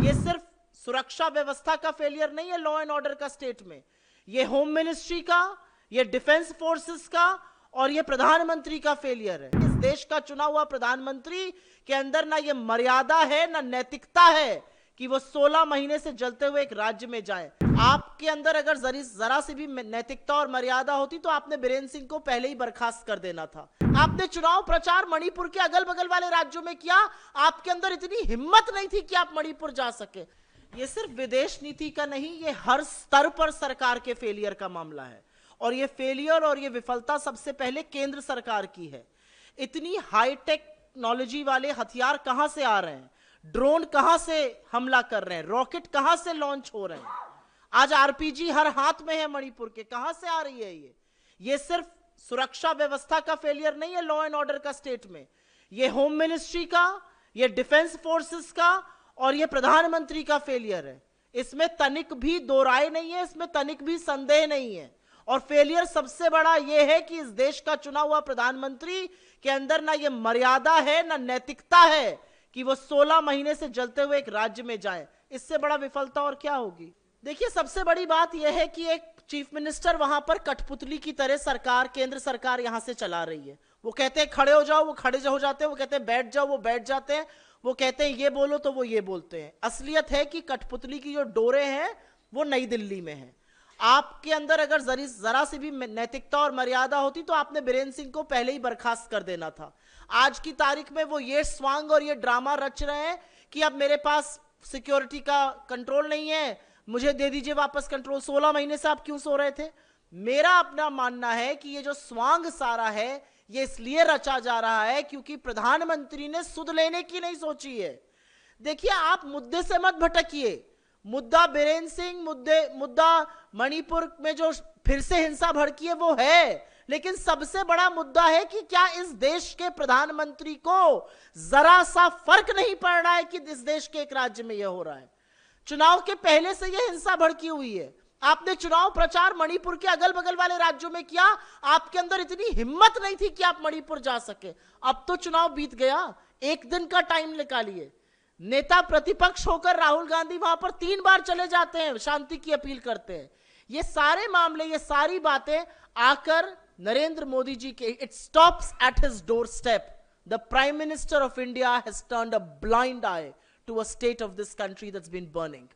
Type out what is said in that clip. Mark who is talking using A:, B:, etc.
A: ये सिर्फ सुरक्षा व्यवस्था का फेलियर नहीं है लॉ एंड ऑर्डर का स्टेट में, ये होम मिनिस्ट्री का, ये डिफेंस फोर्सेस का और ये प्रधानमंत्री का फेलियर है। इस देश का चुना हुआ प्रधानमंत्री के अंदर ना ये मर्यादा है ना नैतिकता है कि वो 16 महीने से जलते हुए एक राज्य में जाए। आपके अंदर अगर जरा सी भी नैतिकता और मर्यादा होती तो आपने बीरेन्द्र सिंह को पहले ही बर्खास्त कर देना था। आपने चुनाव प्रचार मणिपुर के अगल बगल वाले राज्यों में किया, आपके अंदर इतनी हिम्मत नहीं थी कि आप मणिपुर जा सके। ये सिर्फ विदेश नीति का नहीं, ये हर स्तर पर सरकार के फेलियर का मामला है और ये फेलियर और ये विफलता सबसे पहले केंद्र सरकार की है। इतनी हाई टेक्नोलॉजी वाले हथियार कहां से आ रहे हैं, ड्रोन कहां से हमला कर रहे हैं, रॉकेट कहां से लॉन्च हो रहे हैं, आज आरपीजी हर हाथ में है मणिपुर के, कहां से आ रही है ये सिर्फ सुरक्षा व्यवस्था का फेलियर नहीं है लॉ एंड ऑर्डर का स्टेट में, ये होम मिनिस्ट्री का, ये डिफेंस फोर्सेस का और ये प्रधानमंत्री का फेलियर है। इसमें तनिक भी दो राय नहीं है, इसमें तनिक भी संदेह नहीं है। और फेलियर सबसे बड़ा यह है कि इस देश का चुना हुआ प्रधानमंत्री के अंदर ना ये मर्यादा है ना नैतिकता है कि वो 16 महीने से जलते हुए एक राज्य में जाए। इससे बड़ा विफलता और क्या होगी। देखिए, सबसे बड़ी बात यह है कि एक चीफ मिनिस्टर वहां पर कठपुतली की तरह सरकार, केंद्र सरकार यहां से चला रही है। वो कहते हैं खड़े हो जाओ, वो खड़े हो जाते हैं, वो कहते हैं बैठ जाओ, वो बैठ जाते हैं, वो कहते हैं ये बोलो तो वो ये बोलते हैं। असलियत है कि कठपुतली की जो डोरे हैं वो नई दिल्ली में है। आपके अंदर अगर जरा सी भी नैतिकता और मर्यादा होती तो आपने बीरेन्द्र सिंह को पहले ही बर्खास्त कर देना था। आज की तारीख में वो ये स्वांग और ये ड्रामा रच रहे हैं कि अब मेरे पास सिक्योरिटी का कंट्रोल नहीं है, मुझे दे दीजिए वापस कंट्रोल। 16 महीने से आप क्यों सो रहे थे। मेरा अपना मानना है कि ये जो स्वांग सारा है ये इसलिए रचा जा रहा है क्योंकि प्रधानमंत्री ने सुध लेने की नहीं सोची है। देखिए, आप मुद्दे से मत भटकिए। मुद्दा बीरेन्द्र सिंह, मुद्दा मणिपुर में जो फिर से हिंसा भड़की है वो है, लेकिन सबसे बड़ा मुद्दा है कि क्या इस देश के प्रधानमंत्री को जरा सा फर्क नहीं पड़ रहा है कि इस देश के एक राज्य में यह हो रहा है। चुनाव के पहले से यह हिंसा भड़की हुई है। आपने चुनाव प्रचार मणिपुर के अगल बगल वाले राज्यों में किया, आपके अंदर इतनी हिम्मत नहीं थी कि आप मणिपुर जा सके। अब तो चुनाव बीत गया, एक दिन का टाइम निकालिए। नेता प्रतिपक्ष होकर राहुल गांधी वहां पर 3 बार चले जाते हैं, शांति की अपील करते हैं। ये सारे मामले, ये सारी बातें आकर नरेंद्र मोदी जी के, it stops at his door step. The prime minister of India has turned a blind I to a state of this country that's been burning.